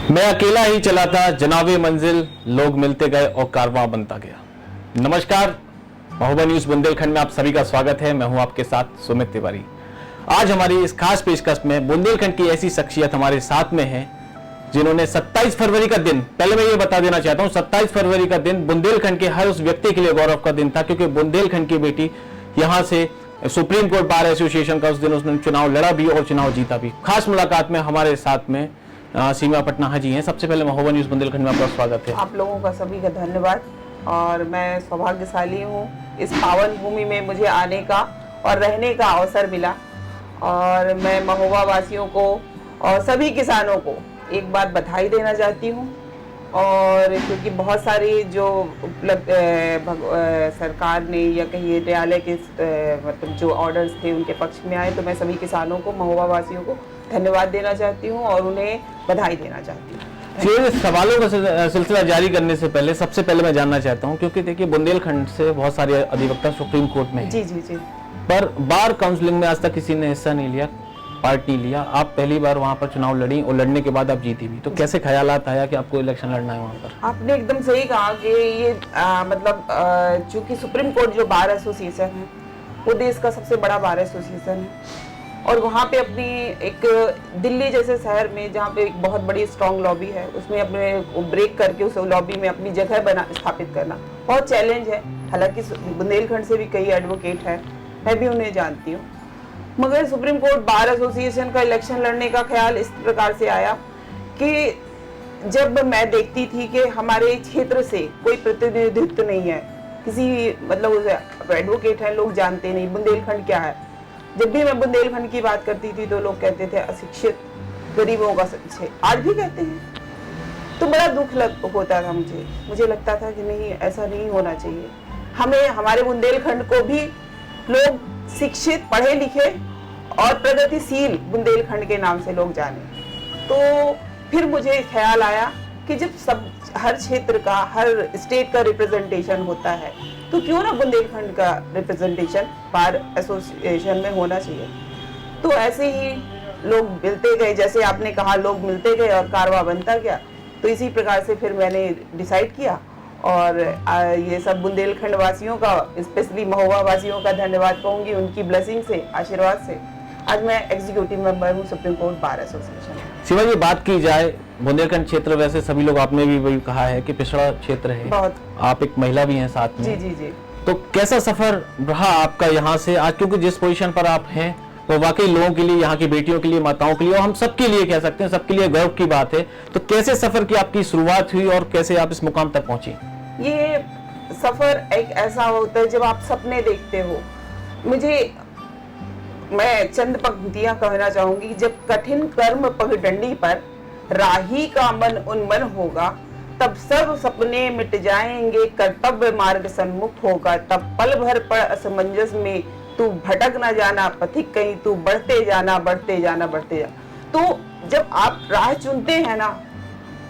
मैं अकेला ही चला था जनाबे मंजिल, लोग मिलते गए और कारवां बनता गया। नमस्कार, महोबा न्यूज बुंदेलखंड में आप सभी का स्वागत है। मैं हूं आपके साथ सुमित तिवारी। आज हमारी इस खास पेशकश में बुंदेलखंड की ऐसी शख्सियत हमारे साथ में है जिन्होंने 27 फरवरी का दिन, पहले मैं ये बता देना चाहता हूं, 27 फरवरी का दिन बुंदेलखंड के हर उस व्यक्ति के लिए गौरव का दिन था, क्योंकि बुंदेलखंड की बेटी यहां से सुप्रीम कोर्ट बार एसोसिएशन का उस दिन उसने चुनाव लड़ा भी और चुनाव जीता भी। खास मुलाकात में हमारे साथ में सीमा पटनाहा जी हैं। सबसे पहले महोबा न्यूज बुंदेलखंड में आपका स्वागत है। आप लोगों का सभी का धन्यवाद। और मैं सौभाग्यशाली हूँ इस पावन भूमि में मुझे आने का और रहने का अवसर मिला। और मैं महोबा वासियों को और सभी किसानों को एक बात बधाई देना चाहती हूँ। और क्योंकि बहुत सारी जो सरकार ने या कहीं न्यायालय के मतलब जो ऑर्डर्स थे उनके पक्ष में आए, तो मैं सभी किसानों को, महोबा वासियों को धन्यवाद देना चाहती हूँ और उन्हें बधाई देना चाहती हूँ। सवालों का सिलसिला जारी करने से पहले सबसे पहले मैं जानना चाहता हूँ, क्योंकि देखिए बुंदेलखंड से बहुत सारे अधिवक्ता सुप्रीम कोर्ट में हैं। जी जी जी। पर बार काउंसलिंग में आज तक किसी ने हिस्सा नहीं लिया, पार्ट नहीं लिया। आप पहली बार वहां पर चुनाव लड़ी और लड़ने के बाद आप जीती भी, तो कैसे ख्यालात आया कि आपको इलेक्शन लड़ना है वहां पर? आपने एकदम सही कहा कि ये चूंकि सुप्रीम कोर्ट जो बार एसोसिएशन है वो देश का सबसे बड़ा बार एसोसिएशन है। और वहाँ पे अपनी एक दिल्ली जैसे शहर में जहाँ पे एक बहुत बड़ी स्ट्रॉन्ग लॉबी है, उसमें अपने ब्रेक करके उस लॉबी में अपनी जगह स्थापित करना बहुत चैलेंज है। हालांकि बुंदेलखंड से भी कई एडवोकेट हैं, मैं भी उन्हें जानती हूँ। मगर सुप्रीम कोर्ट बार एसोसिएशन का इलेक्शन लड़ने का ख्याल इस प्रकार से आया कि जब मैं देखती थी कि हमारे क्षेत्र से कोई प्रतिनिधित्व नहीं है, किसी मतलब एडवोकेट हैं, लोग जानते नहीं बुंदेलखंड क्या है। जब भी मैं बुंदेलखंड की बात करती थी तो लोग कहते थे अशिक्षित, गरीबों का से आज भी कहते हैं। तो बड़ा दुख होता था मुझे लगता था कि नहीं, ऐसा नहीं होना चाहिए। हमें हमारे बुंदेलखंड को भी लोग शिक्षित, पढ़े लिखे और प्रगतिशील बुंदेलखंड के नाम से लोग जाने। तो फिर मुझे ख्याल आया कि जब सब हर क्षेत्र का, हर स्टेट का रिप्रेजेंटेशन होता है, तो क्यों ना बुंदेलखंड का रिप्रेजेंटेशन बार एसोसिएशन में होना चाहिए। तो ऐसे ही लोग मिलते गए, जैसे आपने कहा, लोग मिलते गए और कारवां बनता गया। तो इसी प्रकार से फिर मैंने डिसाइड किया और ये सब बुंदेलखंड वासियों का, स्पेशली महोबा वासियों का धन्यवाद कहूँगी। उनकी ब्लेसिंग से, आशीर्वाद से आज मैं एग्जीक्यूटिव मेंबर हूँ supreme court bar association. Shiva ji, बात की जाए बुंदेलखंड क्षेत्र, वैसे सभी लोग, आपने भी वही कहा है कि पिछड़ा क्षेत्र है बहुत। आप एक महिला भी हैं साथ में। जी जी जी। तो कैसा सफर रहा आपका यहाँ से आज, क्योंकि जिस पोजीशन पर आप हैं वो वाकई लोगों के लिए, यहाँ की बेटियों के लिए, माताओं के लिए और हम सबके लिए कह सकते हैं, सबके लिए गर्व की बात है। तो कैसे सफर की आपकी शुरुआत हुई और कैसे आप इस मुकाम तक पहुंची? ये सफर एक ऐसा होता है जब आप सपने देखते हो। मैं चंद पंक्तियां कहना चाहूंगी। जब कठिन कर्म पगडंडी पर राही का मन उन्मन होगा, तब सब सपने मिट जाएंगे, कर्तव्य मार्ग सन्मुख होगा। तब पल भर पर असमंजस में तू भटक न जाना, पथिक कहीं तू बढ़ते जाना, बढ़ते जाना, बढ़ते जाना। तो जब आप राह चुनते हैं ना,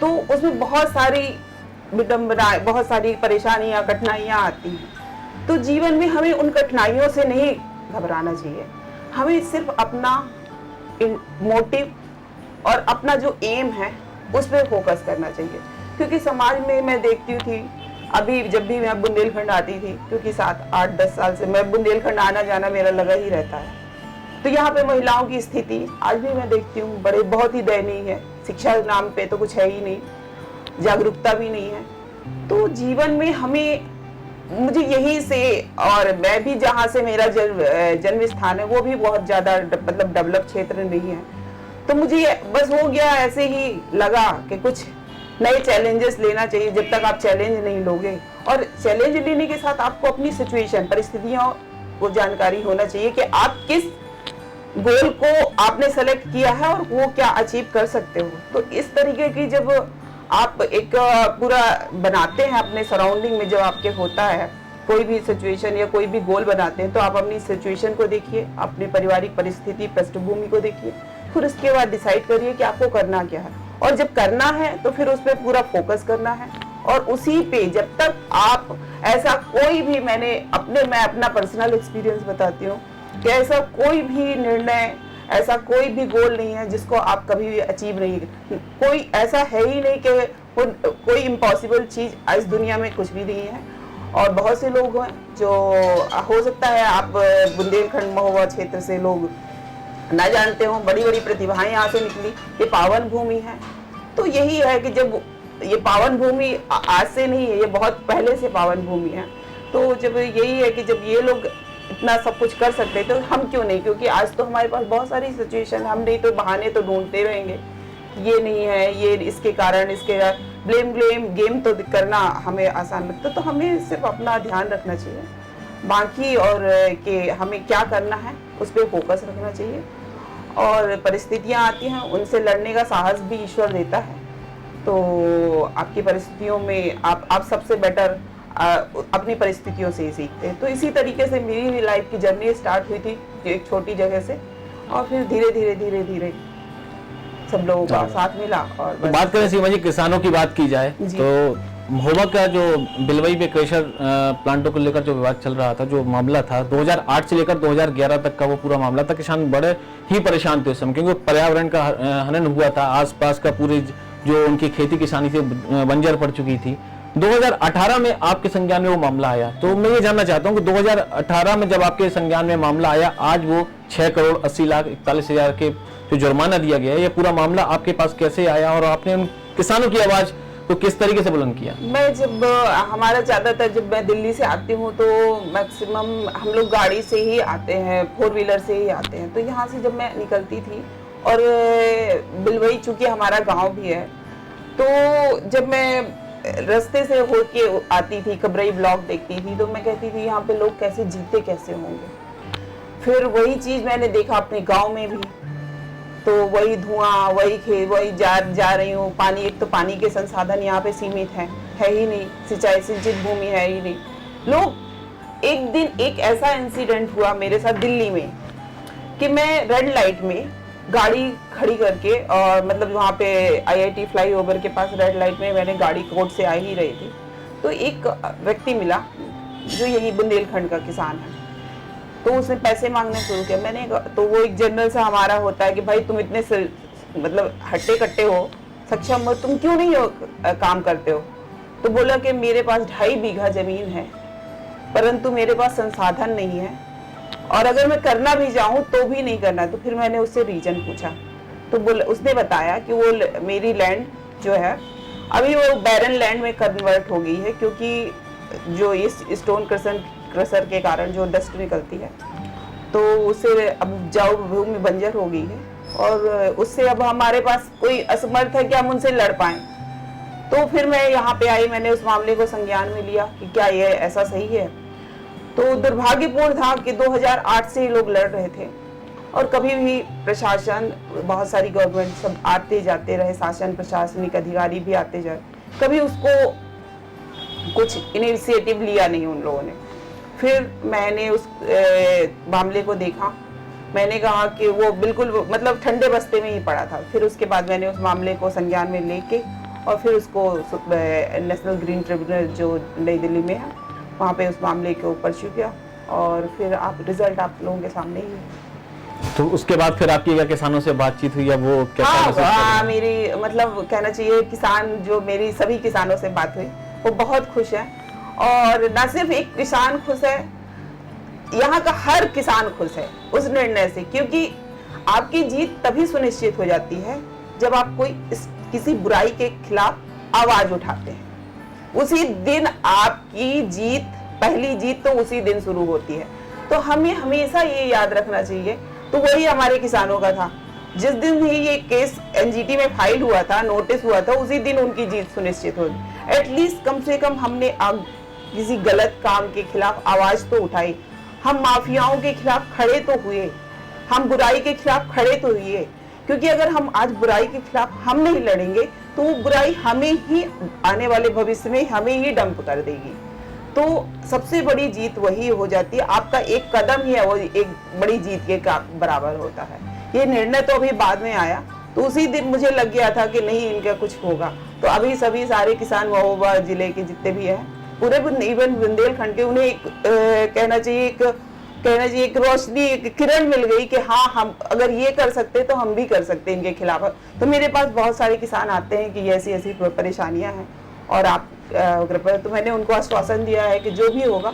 तो उसमें बहुत सारी विडंबना, बहुत सारी परेशानियां, कठिनाइयां आती हैं। तो जीवन में हमें उन कठिनाइयों से नहीं घबराना चाहिए। हमें सिर्फ अपना मोटिव और अपना जो एम है उस पर फोकस करना चाहिए। क्योंकि समाज में मैं देखती थी, अभी जब भी मैं बुंदेलखंड आती थी, क्योंकि 7-8-10 साल से मैं बुंदेलखंड आना जाना मेरा लगा ही रहता है, तो यहाँ पे महिलाओं की स्थिति आज भी मैं देखती हूँ बहुत ही दयनीय है। शिक्षा नाम पे तो कुछ है ही नहीं, जागरूकता भी नहीं है। तो जीवन में मुझे यही से, और मैं भी जहाँ से मेरा जन्म स्थान है वो भी बहुत ज्यादा मतलब डेवलप क्षेत्र नहीं है। तो मुझे बस हो गया, ऐसे ही लगा कि कुछ नए चैलेंजेस लेना चाहिए। जब तक आप चैलेंज नहीं लोगे, और चैलेंज लेने के साथ आपको अपनी सिचुएशन, परिस्थितियों को जानकारी होना चाहिए कि आप किस गोल को आपने सेलेक्ट किया है और वो क्या अचीव कर सकते हो। तो इस तरीके की जब आप एक पूरा बनाते हैं अपने सराउंडिंग में, जब आपके होता है कोई भी सिचुएशन या कोई भी गोल बनाते हैं, तो आप अपनी सिचुएशन को देखिए, अपनी पारिवारिक परिस्थिति, पृष्ठभूमि को देखिए, फिर उसके बाद डिसाइड करिए कि आपको करना क्या है। और जब करना है तो फिर उस पर पूरा फोकस करना है। और उसी पे जब तक आप ऐसा कोई भी, मैं अपना पर्सनल एक्सपीरियंस बताती हूँ कि ऐसा कोई भी निर्णय ऐसा कोई भी गोल नहीं है जिसको आप कभी भी अचीव नहीं, कोई ऐसा है ही नहीं कि कोई इम्पॉसिबल चीज इस दुनिया में कुछ भी नहीं है। और बहुत से लोग हैं जो, हो सकता है आप बुंदेलखंड महोबा क्षेत्र से लोग ना जानते हो, बड़ी बड़ी प्रतिभाएं यहाँ से निकली, ये पावन भूमि है। तो यही है कि जब ये पावन भूमि आज से नहीं है, ये बहुत पहले से पावन भूमि है। तो जब यही है कि जब ये लोग इतना सब कुछ कर सकते हैं तो हम क्यों नहीं, क्योंकि आज तो हमारे पास बहुत सारी सिचुएशन, हम नहीं तो बहाने तो ढूंढते रहेंगे, ये नहीं है, ये इसके कारण, इसके ब्लेम गेम तो करना हमें आसान लगता है। तो हमें सिर्फ अपना ध्यान रखना चाहिए, बाकी और कि हमें क्या करना है उस पर फोकस रखना चाहिए। और परिस्थितियां आती हैं, उनसे लड़ने का साहस भी ईश्वर देता है। तो आपकी परिस्थितियों में आप सबसे बेटर अपनी परिस्थितियों से ही सीखते हैं। तो इसी तरीके से मेरी भी लाइफ की जर्नी स्टार्ट हुई थी एक छोटी जगह से, और फिर धीरे धीरे सब लोगों का साथ मिला। और तो बात करें सीमा जी, किसानों की बात की जाए तो महोबा का जो बिलवई में क्रेशर प्लांटों को लेकर जो विवाद चल रहा था, जो मामला था 2008 से लेकर 2011 तक का वो पूरा मामला था। किसान बड़े ही परेशान थे उस समय, क्योंकि पर्यावरण का हनन हुआ था, आसपास का पूरी जो उनकी खेती किसानी से बंजर पड़ चुकी थी। 2018 में आपके संज्ञान में वो मामला आया, तो मैं ये जानना चाहता हूँ कि 2018 में जब आपके संज्ञान में मामला आया, आज वो 6,80,41,000 के जो जुर्माना दिया गया है, ये पूरा मामला आपके पास कैसे आया और आपने उन किसानों की आवाज को किस तरीके से बुलंद किया? मैं जब हमारा ज्यादातर जब मैं दिल्ली से आती हूँ तो मैक्सिमम हम लोग गाड़ी से ही आते हैं, 4 व्हीलर से ही आते हैं। तो यहाँ से जब मैं निकलती थी, और बिलवई चूंकि हमारा गांव भी है, तो जब मैं रास्ते से होके आती थी, कबरई ब्लॉक देखती थी, तो मैं कहती थी यहाँ पे लोग कैसे जीते कैसे होंगे। फिर वही चीज मैंने देखा अपने गांव में भी, तो वही धुआं, वही खेत, वही जा रही हूँ। पानी, एक तो पानी के संसाधन यहाँ पे सीमित है ही नहीं, सिंचाई सिंचित भूमि है ही नहीं। लोग, एक दिन एक ऐसा इंसिडेंट हुआ मेरे साथ दिल्ली में कि मैं रेड लाइट में गाड़ी खड़ी करके, और मतलब वहाँ पे IIT फ्लाईओवर के पास रेड लाइट में मैंने गाड़ी कोर्ट से आ ही रही थी, तो एक व्यक्ति मिला जो यही बुंदेलखंड का किसान है। तो उसने पैसे मांगने शुरू किया। मैंने तो वो एक जनरल सा हमारा होता है कि भाई तुम इतने मतलब हट्टे कट्टे हो, सक्षम हो, तुम क्यों नहीं काम करते हो? तो बोला कि मेरे पास 2.5 बीघा जमीन है, परंतु मेरे पास संसाधन नहीं है, और अगर मैं करना भी चाहूँ तो भी नहीं करना। तो फिर मैंने उससे रीजन पूछा, तो बोला, उसने बताया कि वो मेरी लैंड जो है अभी वो बैरन लैंड में कन्वर्ट हो गई है, क्योंकि जो इस स्टोन क्रशर के कारण जो डस्ट निकलती है, तो उससे अब उपजाऊ भूमि बंजर हो गई है, और उससे अब हमारे पास कोई असमर्थ है कि हम उनसे लड़ पाए। तो फिर मैं यहाँ पे आई, मैंने उस मामले को संज्ञान में लिया कि क्या ये ऐसा सही है। तो दुर्भाग्यपूर्ण था कि 2008 से ही लोग लड़ रहे थे, और कभी भी प्रशासन, बहुत सारी गवर्नमेंट सब आते जाते रहे, शासन प्रशासनिक अधिकारी भी आते जाए, कभी उसको कुछ इनिशिएटिव लिया नहीं उन लोगों ने। फिर मैंने उस मामले को देखा, मैंने कहा कि वो बिल्कुल मतलब ठंडे बस्ते में ही पड़ा था। फिर उसके बाद मैंने उस मामले को संज्ञान में लेके, और फिर उसको नेशनल ग्रीन ट्रिब्यूनल जो नई दिल्ली में है, वहाँ पे उस मामले के ऊपर परस्यू किया, और फिर रिजल्ट आप लोगों के सामने ही है। तो उसके बाद फिर आपकी क्या किसानों से बातचीत हुई, या वो क्या मेरी मतलब कहना चाहिए किसान, जो मेरी सभी किसानों से बात हुई, वो बहुत खुश है। और न सिर्फ एक किसान खुश है, यहाँ का हर किसान खुश है उस निर्णय से, क्योंकि आपकी जीत तभी सुनिश्चित हो जाती है जब आप किसी बुराई के खिलाफ आवाज उठाते हैं। उसी दिन आपकी जीत, पहली जीत तो उसी दिन शुरू होती है। तो हमें हमेशा ये याद रखना चाहिए। तो वही हमारे किसानों का था, जिस दिन भी ये केस NGT में फाइल हुआ था, नोटिस हुआ था, उसी दिन उनकी जीत सुनिश्चित होगी। एटलीस्ट कम से कम हमने किसी गलत काम के खिलाफ आवाज तो उठाई, हम माफियाओं के खिलाफ खड़े तो हुए, हम बुराई के खिलाफ खड़े तो हुए। क्योंकि अगर हम आज बुराई के खिलाफ हम नहीं लड़ेंगे तो वो बुराई हमें ही आने वाले भविष्य में हमें ही डंप कर देगी। तो सबसे बड़ी जीत वही हो जाती है, आपका एक कदम ही है वो एक बड़ी जीत के बराबर होता है। ये निर्णय तो अभी बाद में आया, तो उसी दिन मुझे लग गया था कि नहीं इनका कुछ होगा। तो अभी सभी सारे किसान महोबा जिले के जितने भी हैं, पूरे इवन बुंदेलखंड के, उन्हें कहना चाहिए एक कहना चाहिए एक रोशनी, एक किरण मिल गई कि हाँ, हम अगर ये कर सकते तो हम भी कर सकते हैं इनके खिलाफ। तो मेरे पास बहुत सारे किसान आते हैं कि ऐसी ऐसी परेशानियां हैं और आप कृपया, तो मैंने उनको आश्वासन दिया है कि जो भी होगा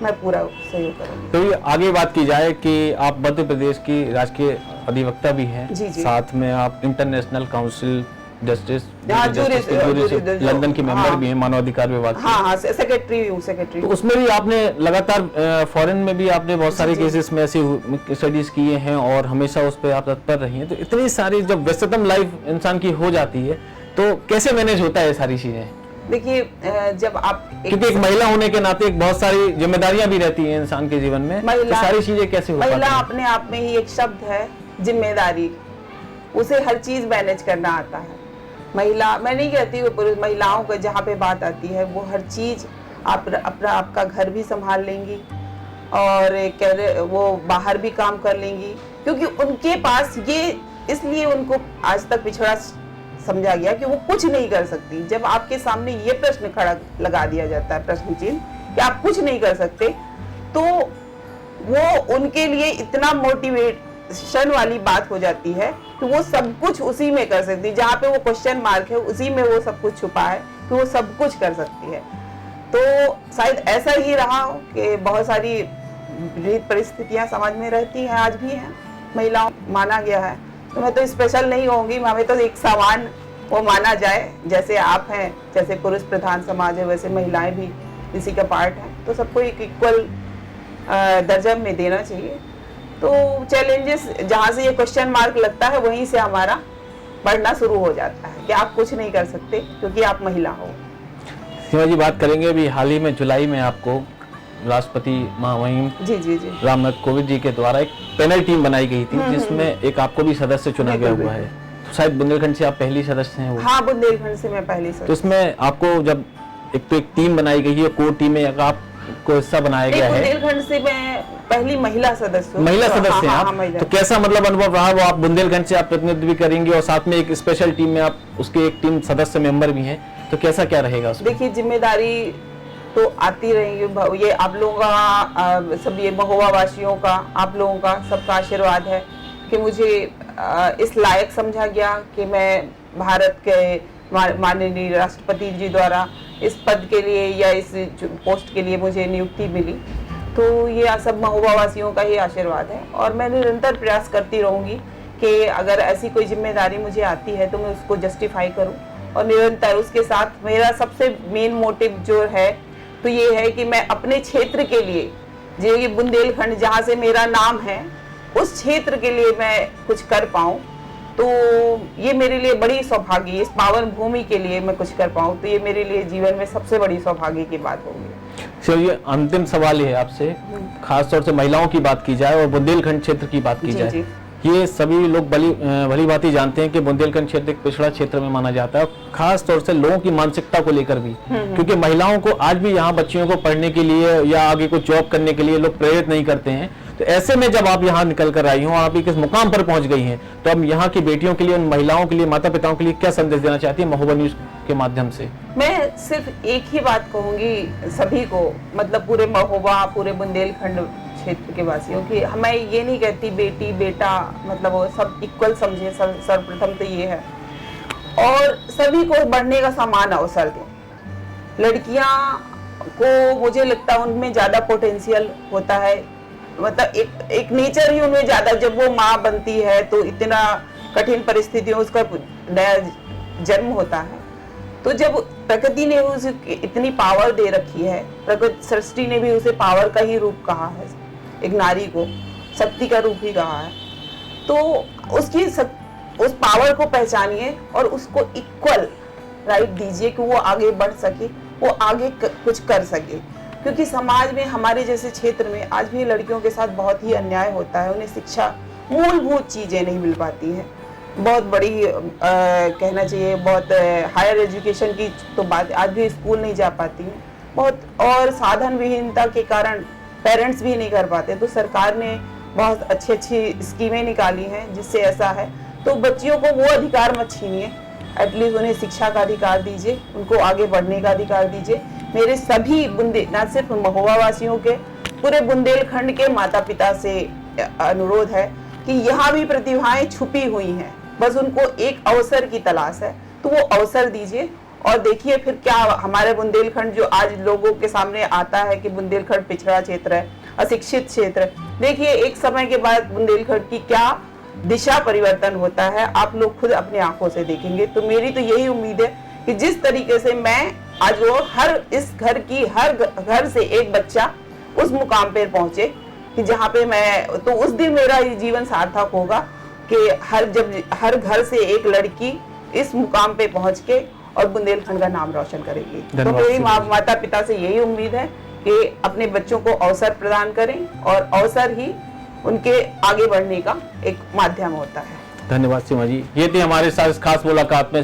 मैं पूरा सहयोग करूंगी। तो ये आगे बात की जाए कि आप मध्य प्रदेश की राजकीय अधिवक्ता भी हैं, जी, जी। साथ में आप international council justice juris London की मेंबर हाँ। भी हैं मानवाधिकार विभाग की। हाँ, सेक्रेटरी हूँ, सेक्रेटरी। तो उसमें भी आपने लगातार फॉरेन में भी आपने बहुत सारे केसेस में ऐसी स्टडीज किए हैं और हमेशा उस पर आप तत्पर रही हैं। तो इतनी सारी जब व्यस्ततम लाइफ इंसान की हो जाती है तो कैसे मैनेज होता है ये सारी चीजें? देखिए, जब आप क्योंकि एक महिला होने के नाते एक बहुत सारी जिम्मेदारियां भी रहती हैं इंसान के जीवन में, तो सारी चीजें कैसे हो पाती महिला हैं? अपने आप में ही एक शब्द है, जिम्मेदारी। उसे हर चीज मैनेज करना आता है। महिला, मैं नहीं कहती वो पुरुष, महिलाओं को जहाँ पे बात आती है वो हर चीज अपना आपका घर भी संभाल लेंगी और वो बाहर भी काम कर लेंगी, क्योंकि उनके पास ये, इसलिए उनको आज तक पिछड़ा समझा गया कि वो कुछ नहीं कर सकती। जब आपके सामने ये प्रश्न खड़ा लगा दिया जाता है, प्रश्न चिन्ह, कि आप कुछ नहीं कर सकते, तो वो उनके लिए इतना मोटिवेशन वाली बात हो जाती है कि वो सब कुछ उसी में कर सकती है। जहाँ पे वो क्वेश्चन मार्क है उसी में वो सब कुछ छुपा है कि वो सब कुछ कर सकती है। तो शायद ऐसा ही रहा हो कि बहुत सारी विपरीत परिस्थितियां समाज में रहती हैं, आज भी हैं, महिलाओं माना गया है। तो मैं तो स्पेशल नहीं होंगी, हमें तो एक समान वो माना जाए, जैसे आप हैं, जैसे पुरुष प्रधान समाज है वैसे महिलाएं भी इसी का पार्ट है, तो सबको एक इक्वल दर्जा में देना चाहिए। तो चैलेंजेस जहाँ से ये क्वेश्चन मार्क लगता है वहीं से हमारा बढ़ना शुरू हो जाता है कि आप कुछ नहीं कर सकते क्योंकि आप महिला हो। सीमा जी, बात करेंगे अभी हाल ही में जुलाई में आपको राष्ट्रपति महामहिम जी जी जी रामनाथ कोविंद जी के द्वारा एक पैनल टीम बनाई गई थी जिसमें एक आपको भी सदस्य चुना गया हुआ है। तो शायद बुंदेलखंड से आप पहली सदस्य हैं वो। हाँ, बुंदेलखंड से मैं पहली तो सदस्य। इसमें आपको जब एक टीम बनाई गई है, कोर टीम में आपको हिस्सा बनाया गया है। बुंदेलखंड से मैं पहली महिला सदस्य हूँ। महिला सदस्य हैं हाँ, आप। महिला। तो कैसा मतलब अनुभव रहा वो? आप बुंदेलखंड से आप प्रतिनिधित्व भी करेंगे और साथ में एक स्पेशल टीम में आप उसके एक टीम सदस्य मेंबर भी हैं, तो कैसा क्या रहेगा उसमें? देखिए, जिम्मेदारी तो आती रहेंगी। ये आप लोगों का, सब ये महोबा वासियों का, आप लोगों का सबका आशीर्वाद है कि मुझे इस लायक समझा गया कि मैं भारत के माननीय राष्ट्रपति जी द्वारा इस पद के लिए या इस पोस्ट के लिए मुझे नियुक्ति मिली। तो ये सब महोबा वासियों का ही आशीर्वाद है और मैं निरंतर प्रयास करती रहूंगी कि अगर ऐसी कोई जिम्मेदारी मुझे आती है तो मैं उसको जस्टिफाई करूं और निरंतर उसके साथ मेरा सबसे मेन मोटिव जो है तो ये है कि मैं अपने क्षेत्र के लिए, जो ये बुंदेलखंड जहाँ से मेरा नाम है, उस क्षेत्र के लिए मैं कुछ कर पाऊँ। तो ये मेरे लिए बड़ी सौभाग्य, इस पावन भूमि के लिए मैं कुछ कर पाऊँ तो ये मेरे लिए जीवन में सबसे बड़ी सौभाग्य की बात होगी। चलिए, अंतिम सवाल है आपसे, खास तौर से महिलाओं की बात की जाए और बुंदेलखंड क्षेत्र की बात की जाए। ये सभी लोग भली भांति जानते हैं कि बुंदेलखंड क्षेत्र एक पिछड़ा क्षेत्र में माना जाता है, खास तौर से लोगों की मानसिकता को लेकर भी, क्योंकि महिलाओं को आज भी यहाँ बच्चियों को पढ़ने के लिए या आगे कुछ जॉब करने के लिए लोग प्रेरित नहीं करते हैं। तो ऐसे में जब आप यहाँ निकल कर आई हो, आप एक इस मुकाम पर पहुंच गई हैं, तो अब यहाँ की बेटियों के लिए, उन महिलाओं के लिए, माता पिताओं के लिए क्या संदेश देना चाहती है महोबा न्यूज के माध्यम से? मैं सिर्फ एक ही बात कहूंगी सभी को, मतलब पूरे महोबा, पूरे बुंदेलखंड क्षेत्र के वासियों की, मैं ये नहीं कहती बेटी बेटा, मतलब वो सब इक्वल समझे। सर्वप्रथम तो ये है, और सभी को बढ़ने का समान अवसर दें। लड़कियां को मुझे लगता है उनमें ज्यादा पोटेंशियल होता है, मतलब एक नेचर ही उनमें ज्यादा, जब वो माँ बनती है तो इतना कठिन परिस्थितियों उसका नया जन्म होता है। तो जब प्रकृति ने उसे इतनी पावर दे रखी है, प्रकृति सृष्टि ने भी उसे पावर का ही रूप कहा है, एक नारी को शक्ति का रूप ही कहा है, तो उस पावर को पहचानिए और उसको इक्वल राइट दीजिए कि वो आगे बढ़ सके, वो आगे कुछ कर सके। क्योंकि समाज में, हमारे जैसे क्षेत्र में आज भी लड़कियों के साथ बहुत ही अन्याय होता है। उन्हें शिक्षा, मूलभूत चीजें नहीं मिल पाती हैं। बहुत बड़ी कहना चाहिए, बहुत हायर एजुकेशन की तो बात, आज भी स्कूल नहीं जा पाती हैं बहुत, और साधन विहीनता के कारण पेरेंट्स भी नहीं कर पाते। तो सरकार ने बहुत अच्छी स्कीमें निकाली हैं जिससे ऐसा है। तो बच्चियों को वो अधिकार मत छीनिए, एटलीस्ट उन्हें शिक्षा का अधिकार दीजिए, उनको आगे बढ़ने का अधिकार दीजिए। मेरे सभी बुंदे, ना सिर्फ महोबा वासियों के, पूरे बुंदेलखंड के माता पिता से अनुरोध है कि यहाँ भी प्रतिभाएं छुपी हुई हैं, बस उनको एक अवसर की तलाश है, तो वो अवसर दीजिए। और देखिए फिर क्या हमारे बुंदेलखंड जो आज लोगों के सामने आता है कि बुंदेलखंड पिछड़ा क्षेत्र है, अशिक्षित क्षेत्र, देखिए एक समय के बाद बुंदेलखंड की क्या दिशा परिवर्तन होता है, आप लोग खुद अपनी आंखों से देखेंगे। तो मेरी तो यही उम्मीद है कि जिस तरीके से मैं आज वो हर इस घर की हर घर से एक बच्चा उस मुकाम पर पहुंचे कि जहाँ पे मैं, तो उस दिन मेरा ये जीवन सार्थक होगा कि हर घर से एक लड़की इस मुकाम पे पहुंच के और बुंदेलखंड का नाम रोशन करेगी। तो मेरी माता पिता से यही उम्मीद है कि अपने बच्चों को अवसर प्रदान करें और अवसर ही उनके आगे बढ़ने का एक माध्यम होता है। धन्यवाद सीमा जी। ये थी हमारे साथ इस खास मुलाकात में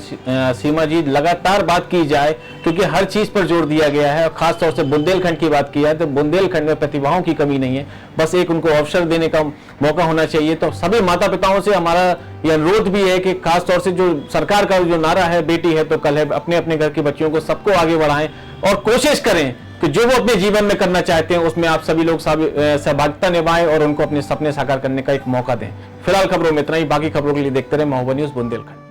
सीमा जी। लगातार बात की जाए क्योंकि हर चीज पर जोर दिया गया है और खास तौर से बुंदेलखंड की बात की जाए तो बुंदेलखंड में प्रतिभाओं की कमी नहीं है, बस एक उनको अवसर देने का मौका होना चाहिए। तो सभी माता पिताओं से हमारा यह अनुरोध भी है कि खास तौर से जो सरकार का जो नारा है बेटी है तो कल है, अपने अपने घर की बच्चियों को सबको आगे बढ़ाएं और कोशिश करें कि जो वो अपने जीवन में करना चाहते हैं उसमें आप सभी लोग सहभागिता निभाएं और उनको अपने सपने साकार करने का एक मौका दें। फिलहाल खबरों में इतना ही, बाकी खबरों के लिए देखते रहे महोबा न्यूज बुंदेलखंड।